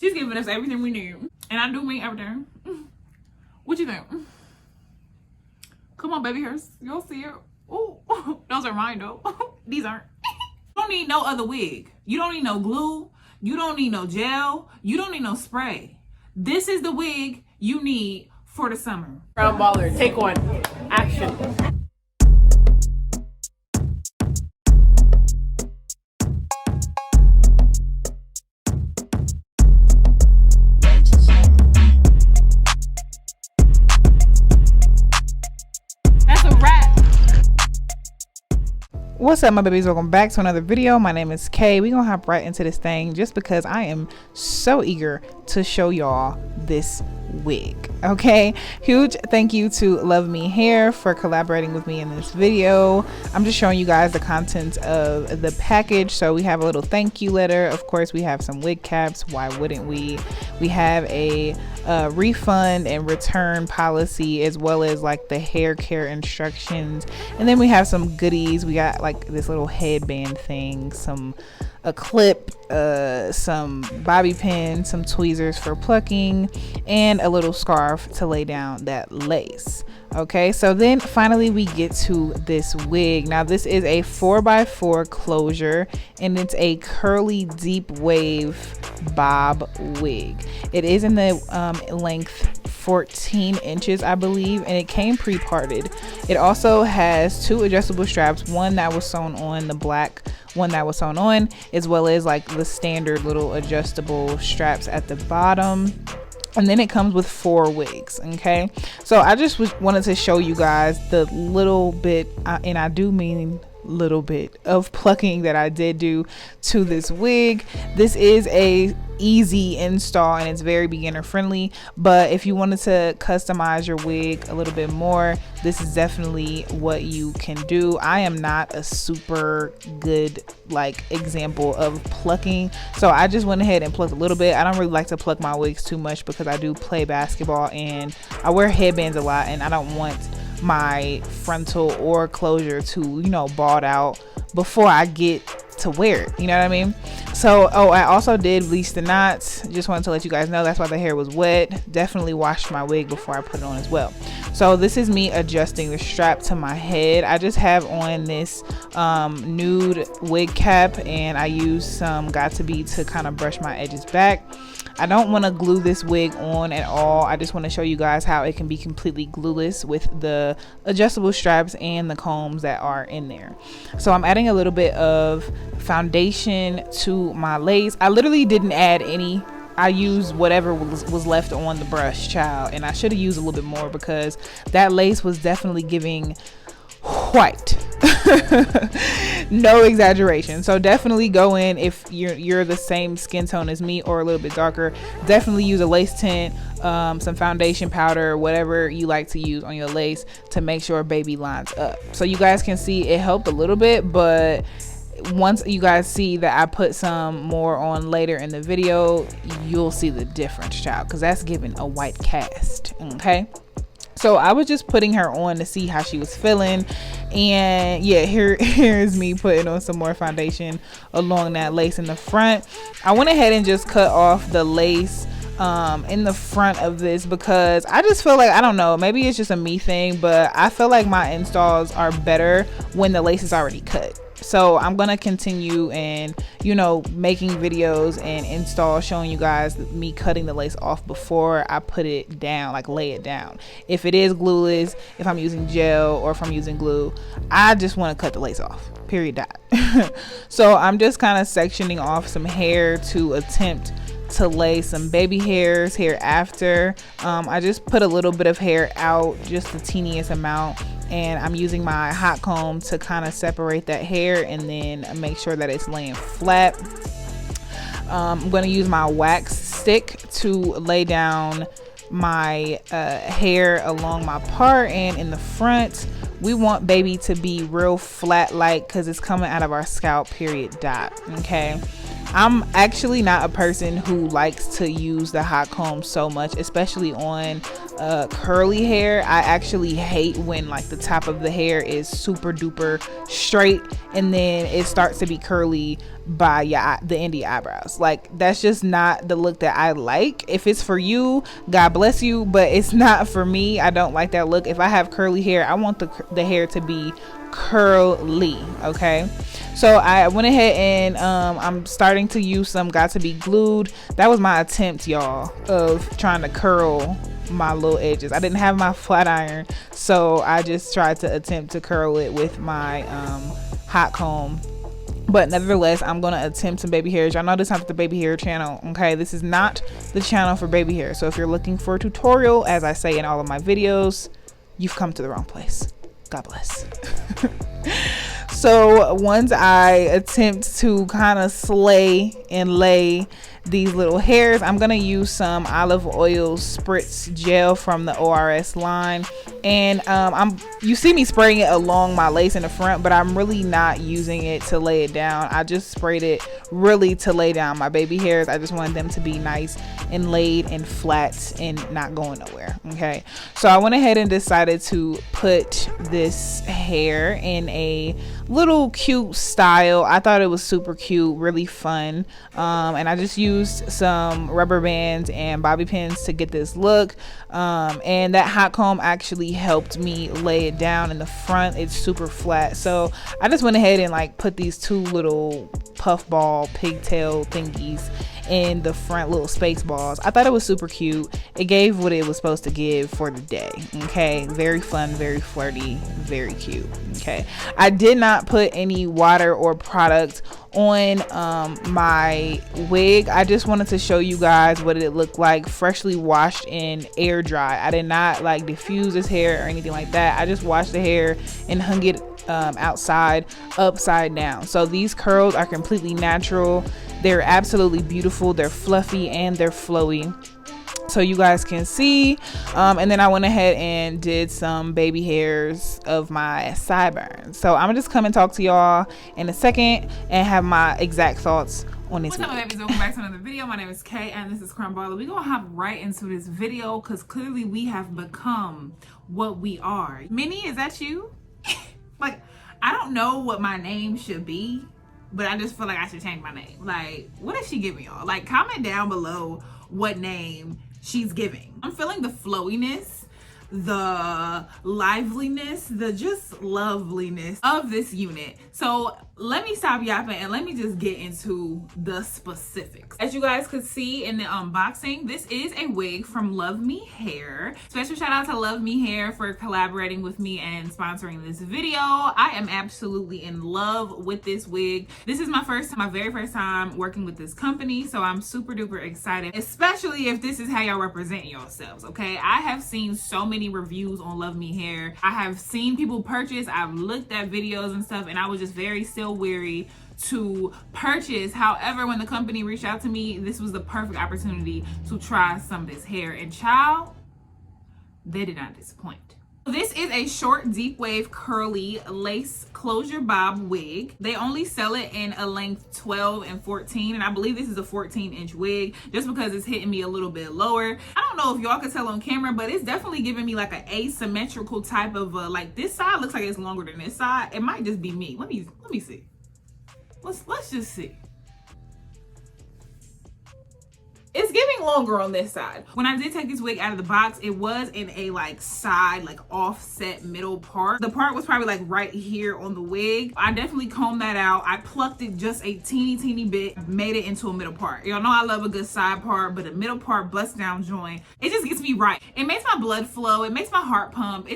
She's giving us everything we need. And I do mean everything. What you think? Come on, baby hairs. You'll see it. Oh, those are mine though. These aren't. You don't need no other wig. You don't need no glue. You don't need no gel. You don't need no spray. This is the wig you need for the summer. Crown baller, take one. Action. What's up, my babies? Welcome back to another video. My name is Kay. We're gonna hop right into this thing just because I am so eager to show y'all this wig. Okay, huge thank you to LuvMe Hair for collaborating with me in this video. I'm just showing you guys the contents of the package. So we have a little thank you letter. Of course, we have some wig caps. Why wouldn't we? We have a refund and return policy, as well as like the hair care instructions, and then we have some goodies. We got like this little headband thing, a clip, some bobby pins, some tweezers for plucking, and a little scarf to lay down that lace. Okay, so then finally we get to this wig. Now this is a 4x4 closure, and it's a curly deep wave bob wig. It is in the length 14 inches, I believe, and it came pre-parted. It also has two adjustable straps, one that was sewn on, the black one that was sewn on, as well as like the standard little adjustable straps at the bottom. And then it comes with 4 wigs. Okay, so I just wanted to show you guys the little bit, and I do mean little bit, of plucking that I did do to this wig. This is a easy install and it's very beginner friendly, but if you wanted to customize your wig a little bit more, this is definitely what you can do. I am not a super good like example of plucking, so I just went ahead and plucked a little bit. I don't really like to pluck my wigs too much because I do play basketball and I wear headbands a lot, and I don't want my frontal or closure to, you know, balled out before I get to wear it, you know what I mean? So I also did bleach the knots. Just wanted to let you guys know that's why the hair was wet. Definitely washed my wig before I put it on as well. So this is me adjusting the strap to my head. I just have on this nude wig cap, and I use some Got To Be to kind of brush my edges back. I don't want to glue this wig on at all. I just want to show you guys how it can be completely glueless with the adjustable straps and the combs that are in there. So I'm adding a little bit of foundation to my lace. I literally didn't add any. I used whatever was left on the brush, child, and I should have used a little bit more because that lace was definitely giving white. No exaggeration. So definitely go in, if you're the same skin tone as me or a little bit darker, definitely use a lace tint, some foundation powder, whatever you like to use on your lace to make sure baby lines up. So you guys can see it helped a little bit, but once you guys see that I put some more on later in the video, you'll see the difference, child, because that's giving a white cast. Okay, so I was just putting her on to see how she was feeling, and yeah, here's me putting on some more foundation along that lace in the front. I went ahead and just cut off the lace in the front of this because I just feel like, I don't know, maybe it's just a me thing, but I feel like my installs are better when the lace is already cut. So I'm gonna continue and, you know, making videos and install showing you guys me cutting the lace off before I put it down, like lay it down. If it is glueless, if I'm using gel, or if I'm using glue, I just want to cut the lace off, period, dot. So I'm just kind of sectioning off some hair to attempt to lay some baby hairs here after. I just put a little bit of hair out, just the teeniest amount, and I'm using my hot comb to kind of separate that hair and then make sure that it's laying flat. I'm going to use my wax stick to lay down my hair along my part, and in the front we want baby to be real flat, like, because it's coming out of our scalp, period, dot. Okay, I'm actually not a person who likes to use the hot comb so much, especially on curly hair. I actually hate when like the top of the hair is super duper straight and then it starts to be curly by the end of your eyebrows. Like, that's just not the look that I like. If it's for you, God bless you, but it's not for me. I don't like that look. If I have curly hair, I want the hair to be curly. Okay, so I went ahead and I'm starting to use some Got to Be Glued. That was my attempt, y'all, of trying to curl my little edges. I didn't have my flat iron, so I just tried to attempt to curl it with my hot comb. But nevertheless, I'm gonna attempt some baby hairs. Y'all know this is not the baby hair channel, okay? This is not the channel for baby hair. So if you're looking for a tutorial, as I say in all of my videos, you've come to the wrong place. God bless. So once I attempt to kind of slay and lay these little hairs, I'm gonna use some olive oil spritz gel from the ORS line, and you see me spraying it along my lace in the front, but I'm really not using it to lay it down. I just sprayed it really to lay down my baby hairs. I just wanted them to be nice and laid and flat and not going nowhere. Okay, so I went ahead and decided to put this hair in a little cute style. I thought it was super cute, really fun, and I just used some rubber bands and bobby pins to get this look, and that hot comb actually helped me lay it down in the front. It's super flat, so I just went ahead and like put these two little puffball pigtail thingies in the front, little space balls. I thought it was super cute. It gave what it was supposed to give for the day. Okay, very fun, very flirty, very cute. Okay, I did not put any water or product on my wig. I just wanted to show you guys what it looked like freshly washed and air dry. I did not like diffuse this hair or anything like that. I just washed the hair and hung it outside upside down. So these curls are completely natural. They're absolutely beautiful. They're fluffy and they're flowy, so you guys can see. And then I went ahead and did some baby hairs of my sideburns. So I'm gonna just come and talk to y'all in a second and have my exact thoughts on this. What's up, babies? Welcome back to another video. My name is Kay and this is KROWNEDBALLER. We're gonna hop right into this video because clearly we have become what we are. Minnie, is that you? Like, I don't know what my name should be, but I just feel like I should change my name. Like, what is she giving y'all? Like, comment down below what name she's giving. I'm feeling the flowiness, the liveliness, the just loveliness of this unit. So let me stop yapping and let me just get into the specifics. As you guys could see in the unboxing, this is a wig from LuvMe Hair. Special shout out to LuvMe Hair for collaborating with me and sponsoring this video. I am absolutely in love with this wig. This is my very first time working with this company, so I'm super duper excited, especially if this is how y'all represent yourselves. Okay, I have seen so many reviews on LuvMe Hair. I have seen people purchase, I've looked at videos and stuff, and I was just very still weary to purchase. However, when the company reached out to me, this was the perfect opportunity to try some of this hair, and child, they did not disappoint. This is a short deep wave curly lace closure bob wig. They only sell it in a length 12 and 14, and I believe this is a 14-inch wig just because it's hitting me a little bit lower. I don't know if y'all can tell on camera, but it's definitely giving me like an asymmetrical type of like, this side looks like it's longer than this side. It might just be me. Let me see. Let's just see. It's giving longer on this side. When I did take this wig out of the box, it was in a like side, like offset middle part. The part was probably like right here on the wig. I definitely combed that out. I plucked it just a teeny bit, made it into a middle part. Y'all know I love a good side part, but a middle part bust down joint, it just gets me right. It makes my blood flow. It makes my heart pump.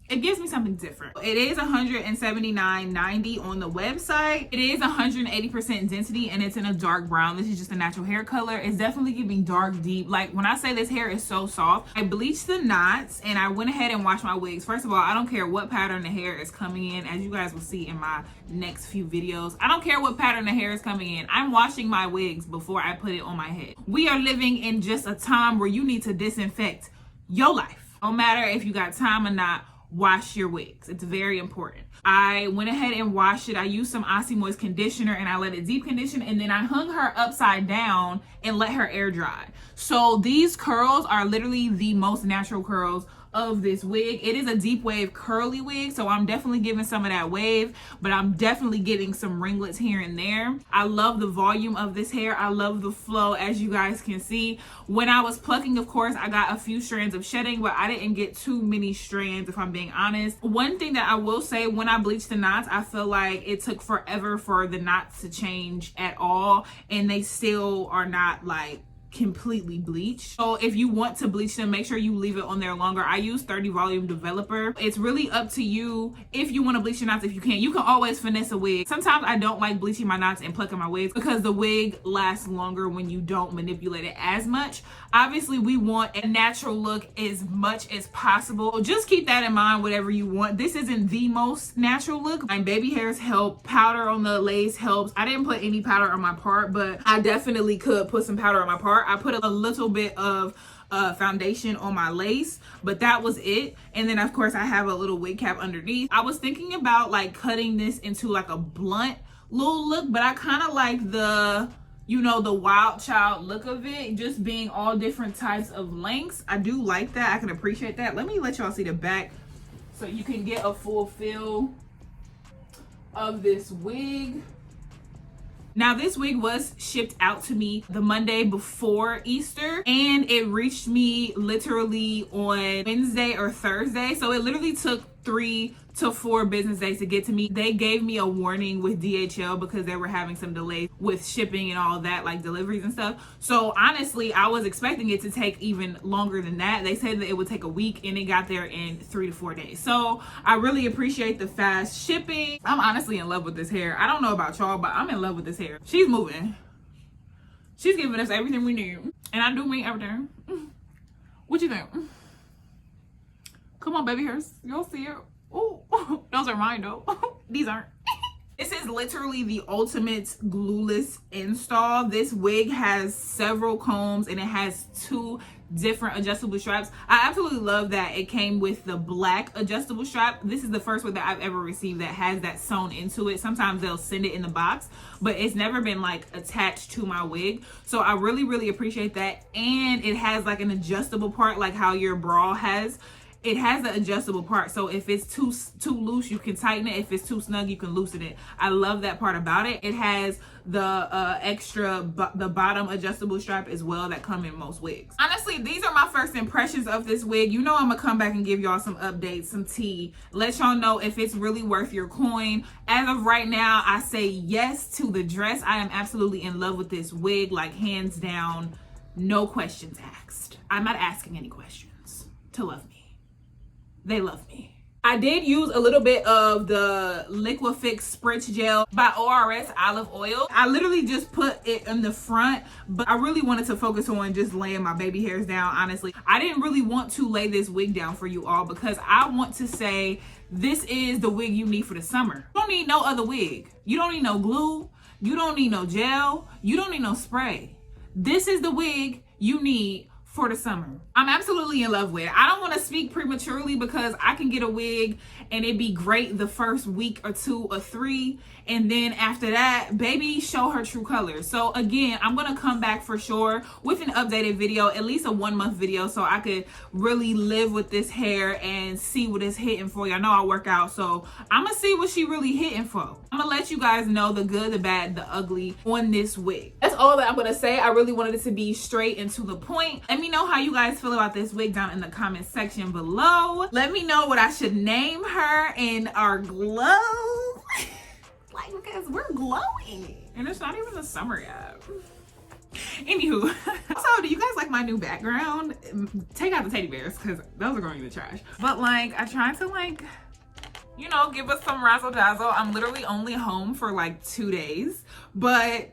It gives me something different. It is $179.90 on the website. It is 180% density and it's in a dark brown. This is just a natural hair color. It's definitely giving dark deep. Like, when I say this hair is so soft, I bleached the knots and I went ahead and washed my wigs. First of all, I don't care what pattern the hair is coming in, as you guys will see in my next few videos. I don't care what pattern the hair is coming in. I'm washing my wigs before I put it on my head. We are living in just a time where you need to disinfect your life. No matter if you got time or not, wash your wigs. It's very important. I went ahead and washed it. I used some Aussie Moist conditioner and I let it deep condition, and then I hung her upside down and let her air dry. So these curls are literally the most natural curls of this wig. It is a deep wave curly wig, so I'm definitely giving some of that wave, but I'm definitely getting some ringlets here and there. I love the volume of this hair. I love the flow, as you guys can see. When I was plucking, of course, I got a few strands of shedding, but I didn't get too many strands, if I'm being honest. One thing that I will say, when I bleached the knots, I feel like it took forever for the knots to change at all, and they still are not like completely bleached. So if you want to bleach them, make sure you leave it on there longer. I use 30 volume developer. It's really up to you if you want to bleach your knots. If you can always finesse a wig. Sometimes I don't like bleaching my knots and plucking my wigs because the wig lasts longer when you don't manipulate it as much. Obviously we want a natural look as much as possible. Just keep that in mind, whatever you want. This isn't the most natural look. My baby hairs help. Powder on the lace helps. I didn't put any powder on my part, but I definitely could put some powder on my part. I put a little bit of foundation on my lace, but that was it. And then of course I have a little wig cap underneath. I was thinking about like cutting this into like a blunt little look, but I kind of like the, you know, the wild child look of it, just being all different types of lengths. I do like that. I can appreciate that. Let me let y'all see the back so you can get a full feel of this wig. Now this wig was shipped out to me the Monday before Easter, and it reached me literally on Wednesday or Thursday. So it literally took 3 to 4 business days to get to me. They gave me a warning with DHL because they were having some delays with shipping and all that, like deliveries and stuff. So honestly, I was expecting it to take even longer than that. They said that it would take a week, and it got there in 3 to 4 days. So I really appreciate the fast shipping. I'm honestly in love with this hair. I don't know about y'all, but I'm in love with this hair. She's moving. She's giving us everything we need. And I do mean everything. What you think? Come on, baby hairs. You'll see it. Oh, those are mine though. These aren't. This is literally the ultimate glueless install. This wig has several combs and it has 2 different adjustable straps. I absolutely love that it came with the black adjustable strap. This is the first one that I've ever received that has that sewn into it. Sometimes they'll send it in the box, but it's never been like attached to my wig. So I really appreciate that. And it has like an adjustable part, like how your bra has. It has the adjustable part, so if it's too loose, you can tighten it. If it's too snug, you can loosen it. I love that part about it. It has the the bottom adjustable strap as well that come in most wigs. Honestly, these are my first impressions of this wig. You know I'm gonna come back and give y'all some updates, some tea, let y'all know if it's really worth your coin. As of right now, I say yes to the dress. I am absolutely in love with this wig, like hands down, no questions asked. I'm not asking any questions to love me. They love me. I did use a little bit of the Liquifix Spritz Gel by ORS Olive Oil. I literally just put it in the front, but I really wanted to focus on just laying my baby hairs down, honestly. I didn't really want to lay this wig down for you all because I want to say this is the wig you need for the summer. You don't need no other wig. You don't need no glue. You don't need no gel. You don't need no spray. This is the wig you need for the summer. I'm absolutely in love with it. I don't want to speak prematurely because I can get a wig and it'd be great the first week or 2 or 3, and then after that, baby, show her true colors. So again, I'm gonna come back for sure with an updated video, at least a 1-month video, so I could really live with this hair and see what it's hitting for. Y'all know I work out, so I'm gonna see what she really hitting for. I'm gonna let you guys know the good, the bad, the ugly on this wig. That's all that I'm gonna say. I really wanted it to be straight and to the point. Let me know how you guys feel about this wig down in the comment section below. Let me know what I should name her in our glow. Like, because we're glowing and it's not even the summer yet. Anywho, so do you guys like my new background? Take out the teddy bears because those are going in the trash. But like, I tried to like, you know, give us some razzle dazzle. I'm literally only home for like 2 days, but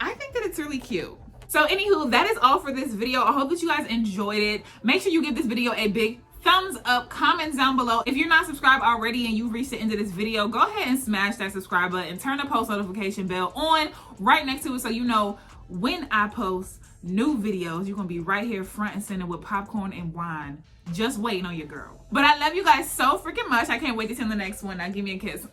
I think that it's really cute. So anywho, that is all for this video. I hope that you guys enjoyed it. Make sure you give this video a big thumbs up, comments down below. If you're not subscribed already and you've reached the end of this video, go ahead and smash that subscribe button and turn the post notification bell on right next to it so you know when I post new videos. You're gonna be right here front and center with popcorn and wine, just waiting on your girl. But I love you guys so freaking much. I can't wait to see you in the next one. Now give me a kiss.